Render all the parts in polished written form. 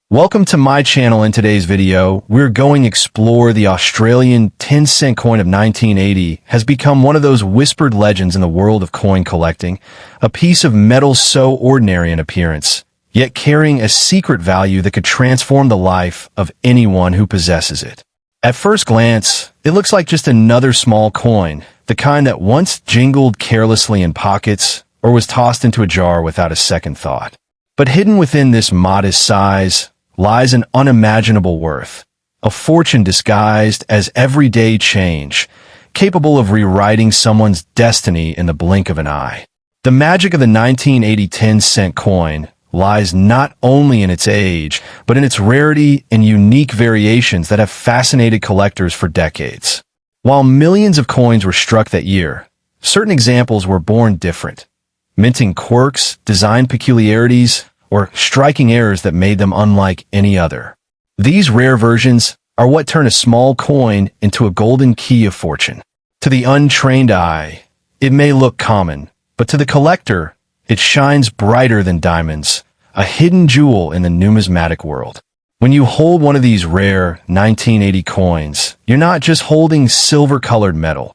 Welcome to my channel. In today's video, we're going to explore the Australian 10-cent coin of 1980 has become one of those whispered legends in the world of coin collecting, a piece of metal so ordinary in appearance, yet carrying a secret value that could transform the life of anyone who possesses it. At first glance, it looks like just another small coin, the kind that once jingled carelessly in pockets or was tossed into a jar without a second thought. But hidden within this modest size lies an unimaginable worth, a fortune disguised as everyday change, capable of rewriting someone's destiny in the blink of an eye. The magic of the 1980 10-cent coin lies not only in its age, but in its rarity and unique variations that have fascinated collectors for decades. While millions of coins were struck that year, certain examples were born different, minting quirks, design peculiarities, or striking errors that made them unlike any other. These rare versions are what turn a small coin into a golden key of fortune. To the untrained eye, it may look common, but to the collector, it shines brighter than diamonds, a hidden jewel in the numismatic world. When you hold one of these rare 1980 coins, you're not just holding silver-colored metal.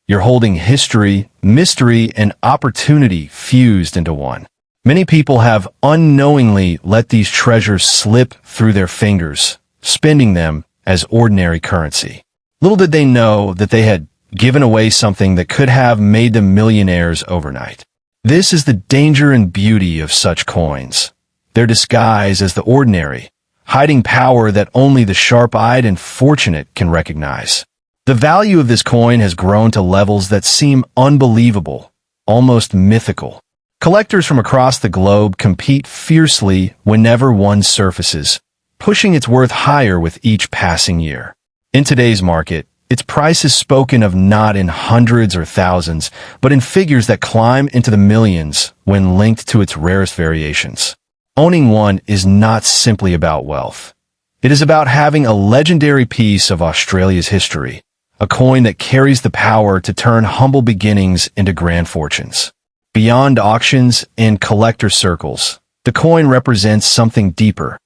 You're holding history, mystery, and opportunity fused into one. Many people have unknowingly let these treasures slip through their fingers, spending them as ordinary currency. Little did they know that they had given away something that could have made them millionaires overnight. This is the danger and beauty of such coins. They're disguised as the ordinary, hiding power that only the sharp-eyed and fortunate can recognize. The value of this coin has grown to levels that seem unbelievable, almost mythical. Collectors from across the globe compete fiercely whenever one surfaces, pushing its worth higher with each passing year. In today's market, its price is spoken of not in hundreds or thousands, but in figures that climb into the millions when linked to its rarest variations. Owning one is not simply about wealth. It is about having a legendary piece of Australia's history, a coin that carries the power to turn humble beginnings into grand fortunes. Beyond auctions and collector circles, the coin represents something deeper: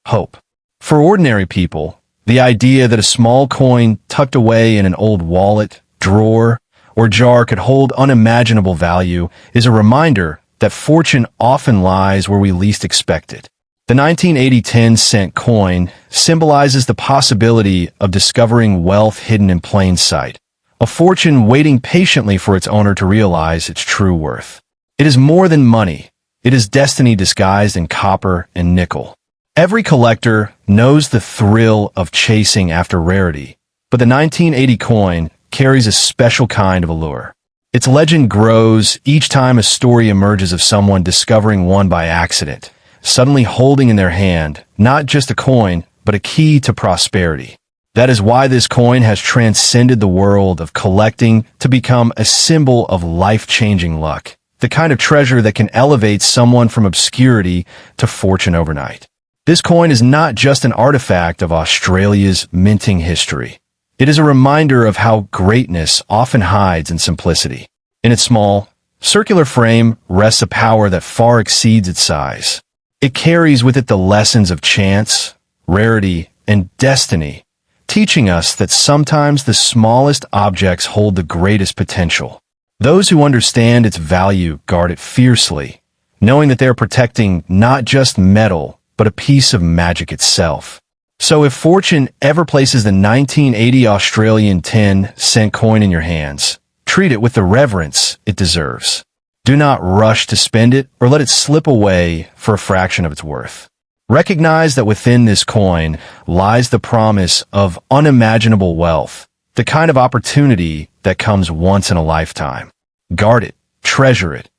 hope. For ordinary people, the idea that a small coin tucked away in an old wallet, drawer, or jar could hold unimaginable value is a reminder that fortune often lies where we least expect it. The 1980 10-cent coin symbolizes the possibility of discovering wealth hidden in plain sight, a fortune waiting patiently for its owner to realize its true worth. It is more than money. It is destiny disguised in copper and nickel. Every collector knows the thrill of chasing after rarity, but the 1980 coin carries a special kind of allure. Its legend grows each time a story emerges of someone discovering one by accident, suddenly holding in their hand not just a coin, but a key to prosperity. That is why this coin has transcended the world of collecting to become a symbol of life-changing luck, the kind of treasure that can elevate someone from obscurity to fortune overnight. This coin is not just an artifact of Australia's minting history. It is a reminder of how greatness often hides in simplicity. In its small, circular frame rests a power that far exceeds its size. It carries with it the lessons of chance, rarity, and destiny, teaching us that sometimes the smallest objects hold the greatest potential. Those who understand its value guard it fiercely, knowing that they are protecting not just metal, but a piece of magic itself. So if fortune ever places the 1980 Australian 10-cent coin in your hands, treat it with the reverence it deserves. Do not rush to spend it or let it slip away for a fraction of its worth. Recognize that within this coin lies the promise of unimaginable wealth, the kind of opportunity that comes once in a lifetime. Guard it, treasure it,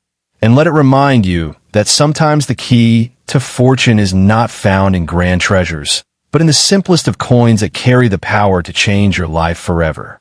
and let it remind you that sometimes the key to fortune is not found in grand treasures, but in the simplest of coins that carry the power to change your life forever.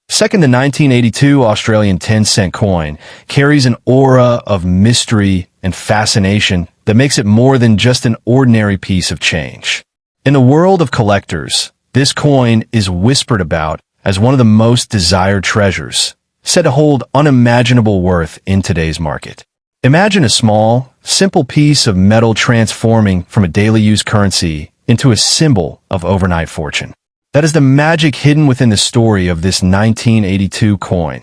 Second, the 1982 Australian 10-cent coin carries an aura of mystery and fascination that makes it more than just an ordinary piece of change. In the world of collectors, this coin is whispered about as one of the most desired treasures, said to hold unimaginable worth in today's market. Imagine a small, simple piece of metal transforming from a daily use currency into a symbol of overnight fortune. That is the magic hidden within the story of this 1982 coin,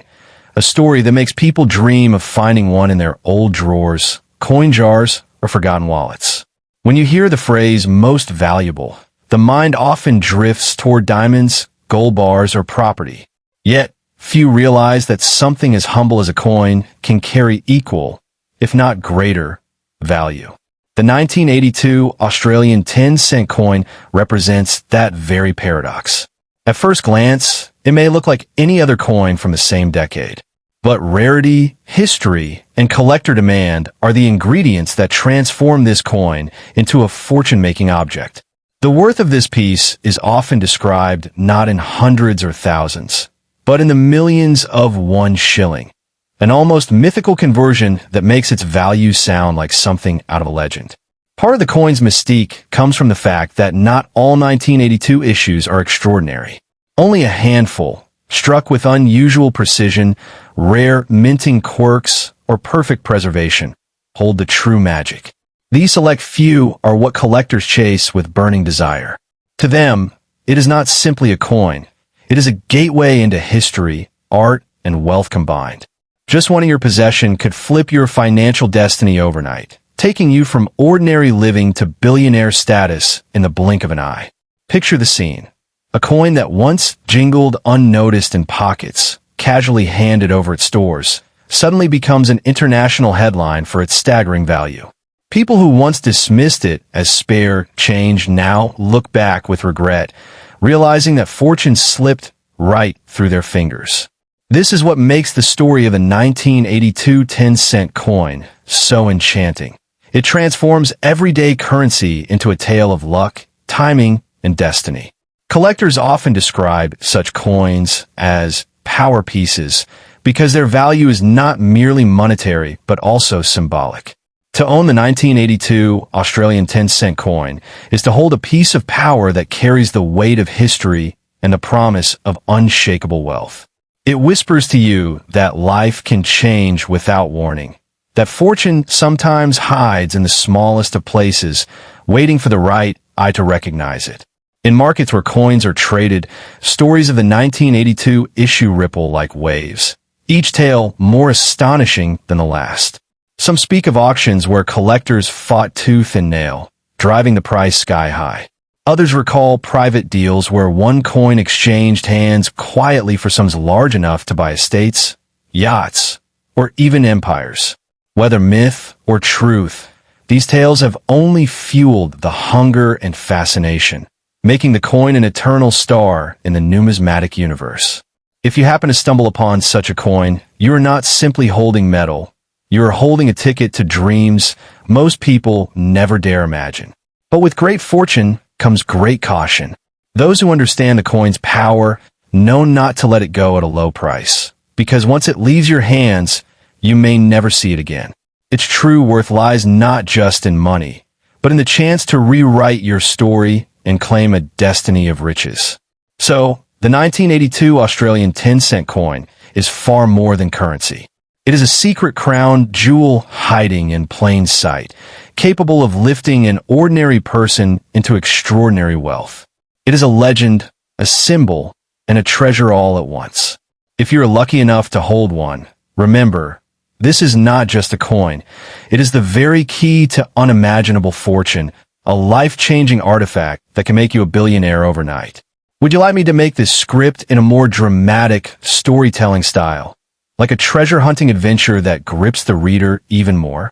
a story that makes people dream of finding one in their old drawers, coin jars, or forgotten wallets. When you hear the phrase most valuable, the mind often drifts toward diamonds, gold bars, or property. Yet, few realize that something as humble as a coin can carry equal, if not greater, value. The 1982 Australian 10-cent coin represents that very paradox. At first glance, it may look like any other coin from the same decade. But rarity, history, and collector demand are the ingredients that transform this coin into a fortune-making object. The worth of this piece is often described not in hundreds or thousands, but in the millions of 1 shilling. An almost mythical conversion that makes its value sound like something out of a legend. Part of the coin's mystique comes from the fact that not all 1982 issues are extraordinary. Only a handful, struck with unusual precision, rare minting quirks, or perfect preservation, hold the true magic. These select few are what collectors chase with burning desire. To them, it is not simply a coin. It is a gateway into history, art, and wealth combined. Just one in your possession could flip your financial destiny overnight, taking you from ordinary living to billionaire status in the blink of an eye. Picture the scene. A coin that once jingled unnoticed in pockets, casually handed over at stores, suddenly becomes an international headline for its staggering value. People who once dismissed it as spare change now look back with regret, realizing that fortune slipped right through their fingers. This is what makes the story of the 1982 10-cent coin so enchanting. It transforms everyday currency into a tale of luck, timing, and destiny. Collectors often describe such coins as power pieces because their value is not merely monetary but also symbolic. To own the 1982 Australian 10-cent coin is to hold a piece of power that carries the weight of history and the promise of unshakable wealth. It whispers to you that life can change without warning, that fortune sometimes hides in the smallest of places, waiting for the right eye to recognize it. In markets where coins are traded, stories of the 1982 issue ripple like waves, each tale more astonishing than the last. Some speak of auctions where collectors fought tooth and nail, driving the price sky high. Others recall private deals where one coin exchanged hands quietly for sums large enough to buy estates, yachts, or even empires. Whether myth or truth, these tales have only fueled the hunger and fascination, making the coin an eternal star in the numismatic universe. If you happen to stumble upon such a coin, you are not simply holding metal. You are holding a ticket to dreams most people never dare imagine. But with great fortune comes great caution. Those who understand the coin's power know not to let it go at a low price, because once it leaves your hands, you may never see it again. Its true worth lies not just in money, but in the chance to rewrite your story and claim a destiny of riches. So, the 1982 Australian 10-cent coin is far more than currency. It is a secret crown jewel hiding in plain sight, capable of lifting an ordinary person into extraordinary wealth. It is a legend, a symbol, and a treasure all at once. If you're lucky enough to hold one, remember, this is not just a coin. It is the very key to unimaginable fortune, a life-changing artifact that can make you a billionaire overnight. Would you like me to make this script in a more dramatic, storytelling style, like a treasure-hunting adventure that grips the reader even more?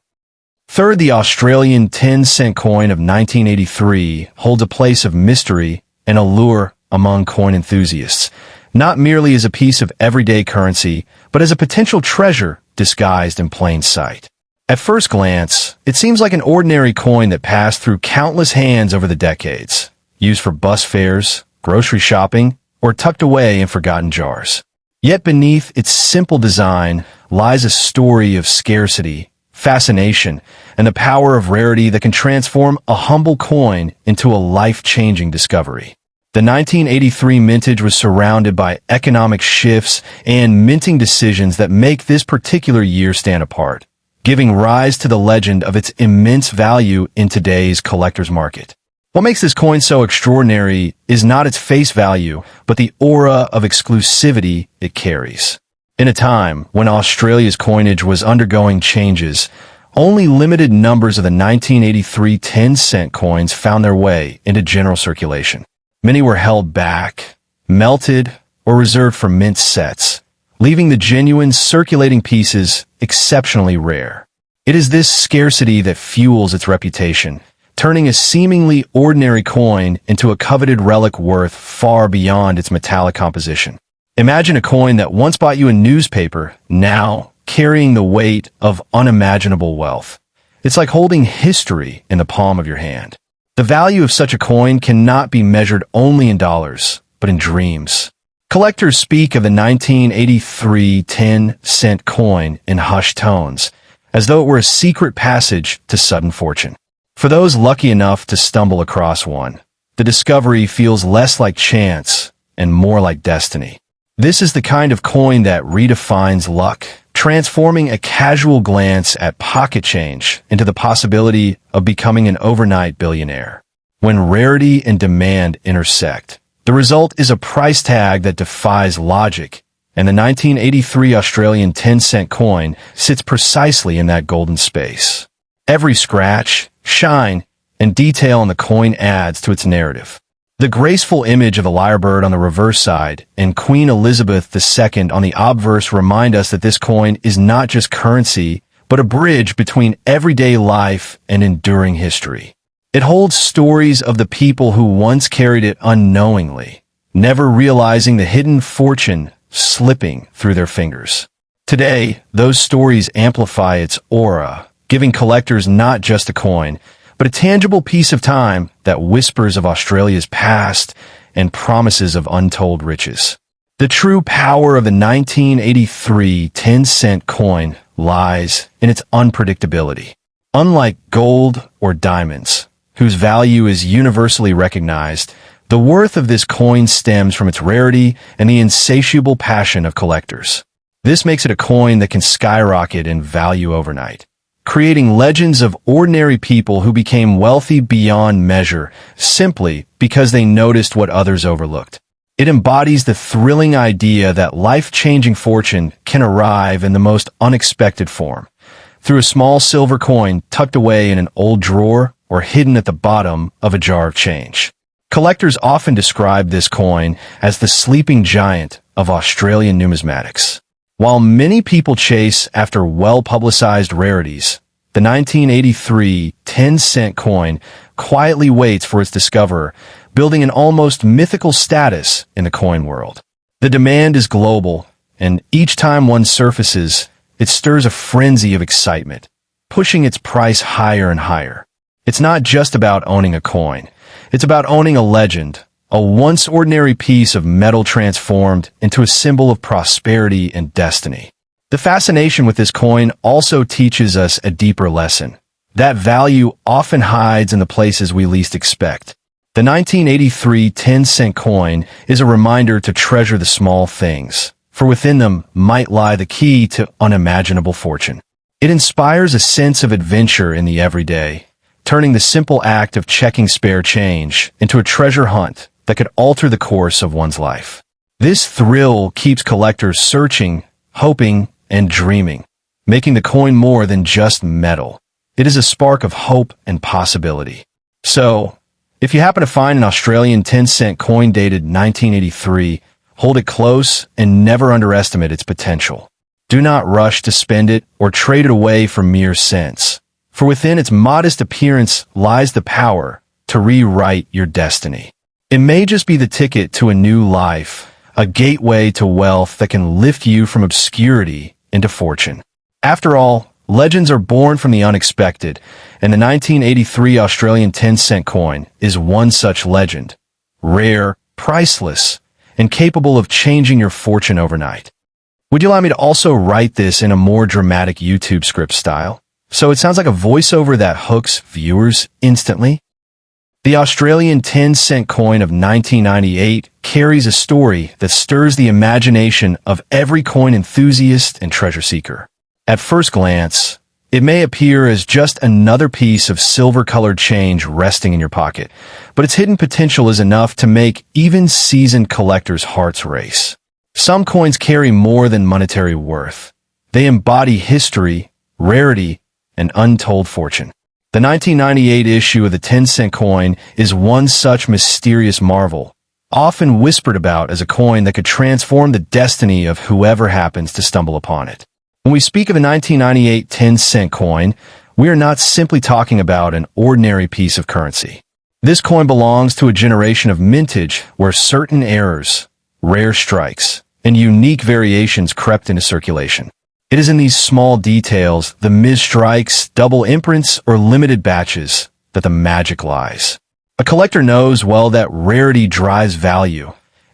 Third, the Australian 10-cent coin of 1983 holds a place of mystery and allure among coin enthusiasts, not merely as a piece of everyday currency, but as a potential treasure disguised in plain sight. At first glance, it seems like an ordinary coin that passed through countless hands over the decades, used for bus fares, grocery shopping, or tucked away in forgotten jars. Yet beneath its simple design lies a story of scarcity, fascination, and the power of rarity that can transform a humble coin into a life-changing discovery. The 1983 mintage was surrounded by economic shifts and minting decisions that make this particular year stand apart, giving rise to the legend of its immense value in today's collector's market. What makes this coin so extraordinary is not its face value, but the aura of exclusivity it carries. In a time when Australia's coinage was undergoing changes, only limited numbers of the 1983 10-cent coins found their way into general circulation. Many were held back, melted, or reserved for mint sets, leaving the genuine circulating pieces exceptionally rare. It is this scarcity that fuels its reputation, turning a seemingly ordinary coin into a coveted relic worth far beyond its metallic composition. Imagine a coin that once bought you a newspaper, now carrying the weight of unimaginable wealth. It's like holding history in the palm of your hand. The value of such a coin cannot be measured only in dollars, but in dreams. Collectors speak of the 1983 10-cent coin in hushed tones, as though it were a secret passage to sudden fortune. For those lucky enough to stumble across one, the discovery feels less like chance and more like destiny. This is the kind of coin that redefines luck, transforming a casual glance at pocket change into the possibility of becoming an overnight billionaire. When rarity and demand intersect, the result is a price tag that defies logic, and the 1983 Australian 10-cent coin sits precisely in that golden space. Every scratch, shine, and detail on the coin adds to its narrative. The graceful image of a lyrebird on the reverse side and Queen Elizabeth II on the obverse remind us that this coin is not just currency, but a bridge between everyday life and enduring history. It holds stories of the people who once carried it unknowingly, never realizing the hidden fortune slipping through their fingers. Today, those stories amplify its aura, giving collectors not just a coin, but a tangible piece of time that whispers of Australia's past and promises of untold riches. The true power of the 1983 10-cent coin lies in its unpredictability. Unlike gold or diamonds, whose value is universally recognized, the worth of this coin stems from its rarity and the insatiable passion of collectors. This makes it a coin that can skyrocket in value overnight, creating legends of ordinary people who became wealthy beyond measure simply because they noticed what others overlooked. It embodies the thrilling idea that life-changing fortune can arrive in the most unexpected form, through a small silver coin tucked away in an old drawer or hidden at the bottom of a jar of change. Collectors often describe this coin as the sleeping giant of Australian numismatics. While many people chase after well-publicized rarities, the 1983 10-cent coin quietly waits for its discoverer, building an almost mythical status in the coin world. The demand is global, and each time one surfaces, it stirs a frenzy of excitement, pushing its price higher and higher. It's not just about owning a coin. It's about owning a legend, a once ordinary piece of metal transformed into a symbol of prosperity and destiny. The fascination with this coin also teaches us a deeper lesson. That value often hides in the places we least expect. The 1983 10-cent coin is a reminder to treasure the small things, for within them might lie the key to unimaginable fortune. It inspires a sense of adventure in the everyday, turning the simple act of checking spare change into a treasure hunt that could alter the course of one's life. This thrill keeps collectors searching, hoping, and dreaming, making the coin more than just metal. It is a spark of hope and possibility. So, if you happen to find an Australian 10-cent coin dated 1983, hold it close and never underestimate its potential. Do not rush to spend it or trade it away for mere cents, for within its modest appearance lies the power to rewrite your destiny. It may just be the ticket to a new life, a gateway to wealth that can lift you from obscurity into fortune. After all, legends are born from the unexpected, and the 1983 Australian 10-cent coin is one such legend, rare, priceless, and capable of changing your fortune overnight. Would you allow me to also write this in a more dramatic YouTube script style, so it sounds like a voiceover that hooks viewers instantly? The Australian 10-cent coin of 1998 carries a story that stirs the imagination of every coin enthusiast and treasure seeker. At first glance, It may appear as just another piece of silver-colored change resting in your pocket, but its hidden potential is enough to make even seasoned collectors' hearts race. Some coins carry more than monetary worth. They embody history, rarity, and untold fortune. The 1998 issue of the 10-cent coin is one such mysterious marvel, often whispered about as a coin that could transform the destiny of whoever happens to stumble upon it. When we speak of a 1998 10-cent coin, we are not simply talking about an ordinary piece of currency. This coin belongs to a generation of mintage where certain errors, rare strikes, and unique variations crept into circulation. It is in these small details, the misstrikes, double imprints, or limited batches, that the magic lies. A collector knows well that rarity drives value,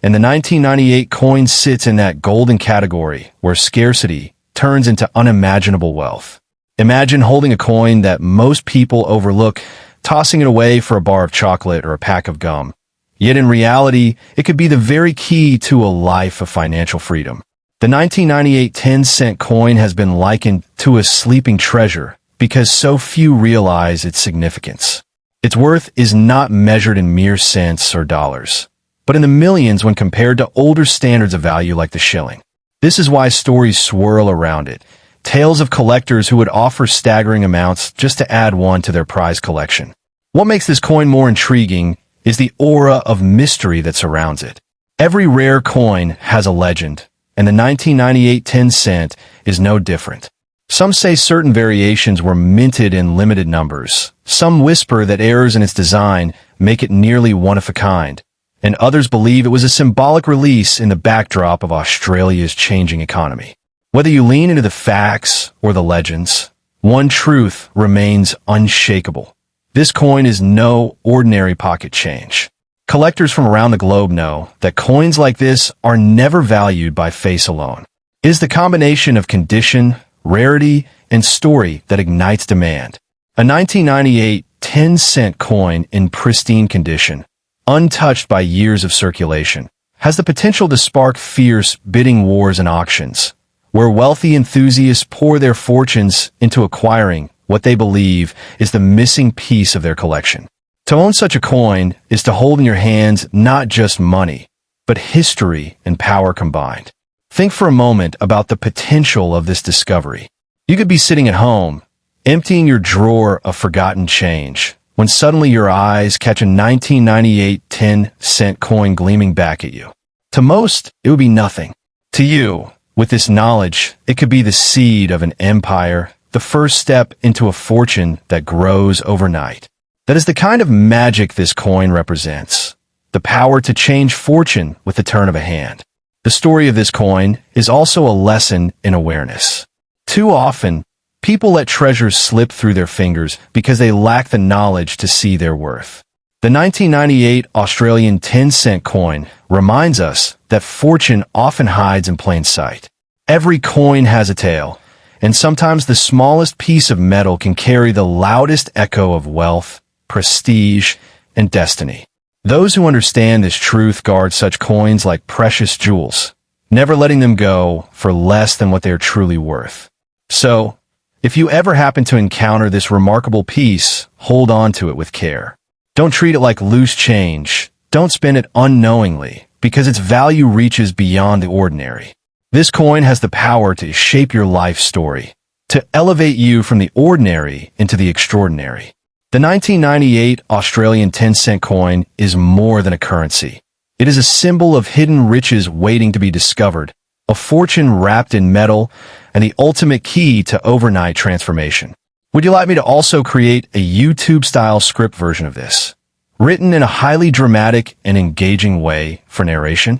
and the 1998 coin sits in that golden category where scarcity turns into unimaginable wealth. Imagine holding a coin that most people overlook, tossing it away for a bar of chocolate or a pack of gum. Yet in reality, it could be the very key to a life of financial freedom. The 1998 10-cent coin has been likened to a sleeping treasure because so few realize its significance. Its worth is not measured in mere cents or dollars, but in the millions when compared to older standards of value like the shilling. This is why stories swirl around it, tales of collectors who would offer staggering amounts just to add one to their prize collection. What makes this coin more intriguing is the aura of mystery that surrounds it. Every rare coin has a legend, and the 1998 10-cent is no different. Some say certain variations were minted in limited numbers. Some whisper that errors in its design make it nearly one of a kind, and others believe it was a symbolic release in the backdrop of Australia's changing economy. Whether you lean into the facts or the legends, one truth remains unshakable. This coin is no ordinary pocket change. Collectors from around the globe know that coins like this are never valued by face alone. It is the combination of condition, rarity, and story that ignites demand. A 1998 10-cent coin in pristine condition, untouched by years of circulation, has the potential to spark fierce bidding wars and auctions, where wealthy enthusiasts pour their fortunes into acquiring what they believe is the missing piece of their collection. To own such a coin is to hold in your hands not just money, but history and power combined. Think for a moment about the potential of this discovery. You could be sitting at home, emptying your drawer of forgotten change, when suddenly your eyes catch a 1998 10-cent coin gleaming back at you. To most, it would be nothing. To you, with this knowledge, it could be the seed of an empire, the first step into a fortune that grows overnight. That is the kind of magic this coin represents, the power to change fortune with the turn of a hand. The story of this coin is also a lesson in awareness. Too often, people let treasures slip through their fingers because they lack the knowledge to see their worth. The 1998 Australian 10-cent coin reminds us that fortune often hides in plain sight. Every coin has a tale, and sometimes the smallest piece of metal can carry the loudest echo of wealth, prestige, and destiny. Those who understand this truth guard such coins like precious jewels, never letting them go for less than what they are truly worth. So, if you ever happen to encounter this remarkable piece, hold on to it with care. Don't treat it like loose change. Don't spend it unknowingly, because its value reaches beyond the ordinary. This coin has the power to shape your life story, to elevate you from the ordinary into the extraordinary. The 1998 Australian 10-cent coin is more than a currency. It is a symbol of hidden riches waiting to be discovered, a fortune wrapped in metal, and the ultimate key to overnight transformation. Would you like me to also create a YouTube-style script version of this, written in a highly dramatic and engaging way for narration?